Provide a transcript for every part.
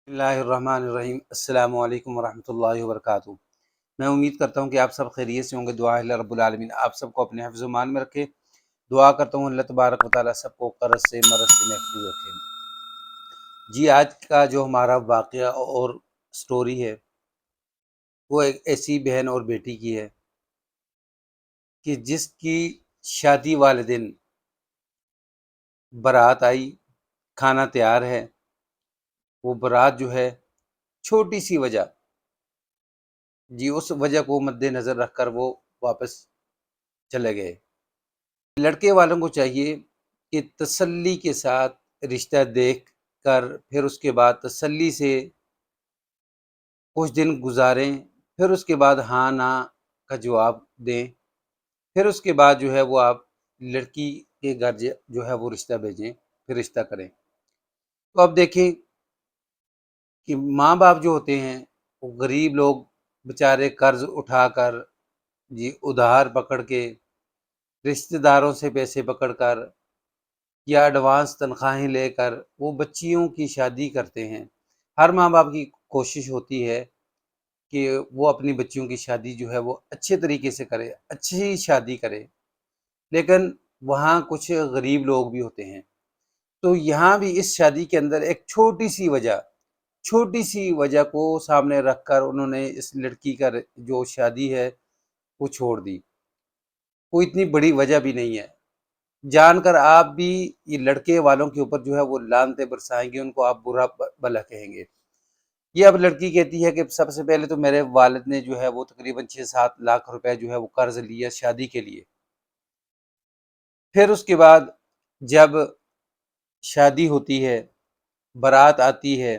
बिस्मिल्लाहिर्रहमानिर्रहीम। अस्सलामु अलैकुम वरहमतुल्लाहि वबरकातुहू। मैं उम्मीद करता हूँ कि आप सब खैरियत से होंगे। दुआ है अल्लाह रब्बुल आलमीन आप सबको अपने हिफ्ज़ व मान में रखे। दुआ करता हूँ अल्लाह तबारक व तआला सबको कर्ज़ से मरज़ से महफूज रखे। जी, आज का जो हमारा वाक़या और स्टोरी है वो एक ऐसी बहन और बेटी की है कि जिसकी शादी वाले दिन बारात आई, खाना तैयार है। वो बारात जो है छोटी सी वजह, जी उस वजह को मद्देनज़र रख कर वो वापस चले गए। लड़के वालों को चाहिए कि तसल्ली के साथ रिश्ता देख कर फिर उसके बाद तसल्ली से कुछ दिन गुजारें, फिर उसके बाद हाँ ना का जवाब दें। फिर उसके बाद जो है वो आप लड़की के घर जो है वो रिश्ता भेजें, फिर रिश्ता करें। तो अब देखें कि माँ बाप जो होते हैं वो गरीब लोग बेचारे कर्ज उठाकर, जी उधार पकड़ के, रिश्तेदारों से पैसे पकड़कर या एडवांस तनख्वाहें लेकर वो बच्चियों की शादी करते हैं। हर माँ बाप की कोशिश होती है कि वो अपनी बच्चियों की शादी जो है वो अच्छे तरीके से करे, अच्छी शादी करे। लेकिन वहाँ कुछ गरीब लोग भी होते हैं। तो यहाँ भी इस शादी के अंदर एक छोटी सी वजह को सामने रखकर उन्होंने इस लड़की का जो शादी है वो छोड़ दी। कोई इतनी बड़ी वजह भी नहीं है। जानकर आप भी ये लड़के वालों के ऊपर जो है वो लानते बरसाएंगे, उनको आप बुरा भला कहेंगे। ये अब लड़की कहती है कि सबसे पहले तो मेरे वालिद ने जो है वो तकरीबन 6-7 लाख रुपए जो है वो कर्ज लिया शादी के लिए। फिर उसके बाद जब शादी होती है, बारात आती है,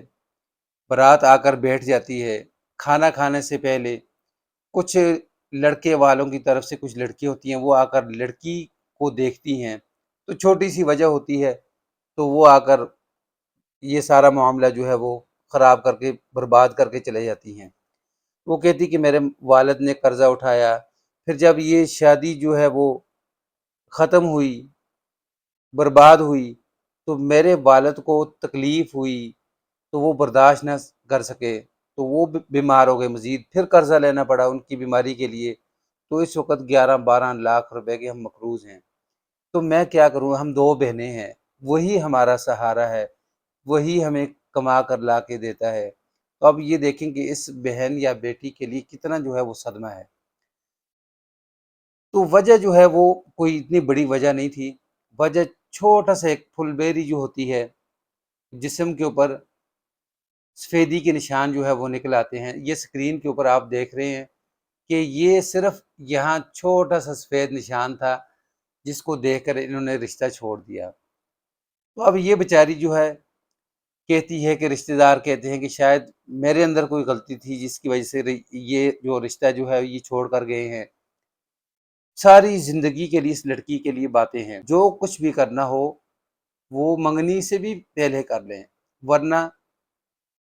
बारात आकर बैठ जाती है। खाना खाने से पहले कुछ लड़के वालों की तरफ से कुछ लड़कियां होती हैं, वो आकर लड़की को देखती हैं। तो छोटी सी वजह होती है, तो वो आकर ये सारा मामला जो है वो ख़राब करके बर्बाद करके चले जाती हैं। वो कहती कि मेरे वालिद ने कर्ज़ा उठाया। फिर जब ये शादी जो है वो ख़त्म हुई, बर्बाद हुई, तो मेरे वालिद को तकलीफ़ हुई, तो वो बर्दाश्त न कर सके, तो वो बीमार हो गए। मज़ीद फिर कर्ज़ा लेना पड़ा उनकी बीमारी के लिए। तो इस वक़्त 11-12 लाख रुपए के हम मक़रूज़ हैं। तो मैं क्या करूँ? हम 2 बहनें हैं, वही हमारा सहारा है, वही हमें कमा कर ला के देता है। तो अब ये देखें कि इस बहन या बेटी के लिए कितना जो है वो सदमा है। तो वजह जो है वो कोई इतनी बड़ी वजह नहीं थी। वजह छोटा-सा एक फुलबेरी जो होती है, जिस्म के ऊपर सफ़ेदी के निशान जो है वो निकल आते हैं। ये स्क्रीन के ऊपर आप देख रहे हैं कि ये सिर्फ़ यहाँ छोटा-सा सफ़ेद निशान था, जिसको देखकर इन्होंने रिश्ता छोड़ दिया। तो अब ये बेचारी जो है कहती है कि रिश्तेदार कहते हैं कि शायद मेरे अंदर कोई गलती थी जिसकी वजह से ये जो रिश्ता जो है ये छोड़ कर गए हैं। सारी जिंदगी के लिए इस लड़की के लिए बातें हैं। जो कुछ भी करना हो वो मंगनी से भी पहले कर लें, वरना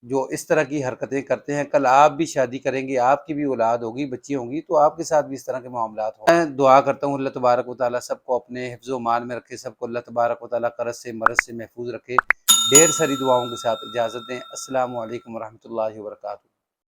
जो इस तरह की हरकतें करते हैं, कल आप भी शादी करेंगे, आपकी भी औलाद होगी, बच्ची होंगी, तो आपके साथ भी इस तरह के मामलात हों। मैं दुआ करता हूँ अल्लाह तबारक व तआला सबको अपने हिफ्ज़ व मान में रखे, सबको अल्लाह तबारक व तआला कर्ज़ से मरज़ से महफूज रखे। ढेर सारी दुआओं के साथ इजाज़त दें। अस्सलामु अलैकुम व रहमतुल्लाहि व बरकातुहू।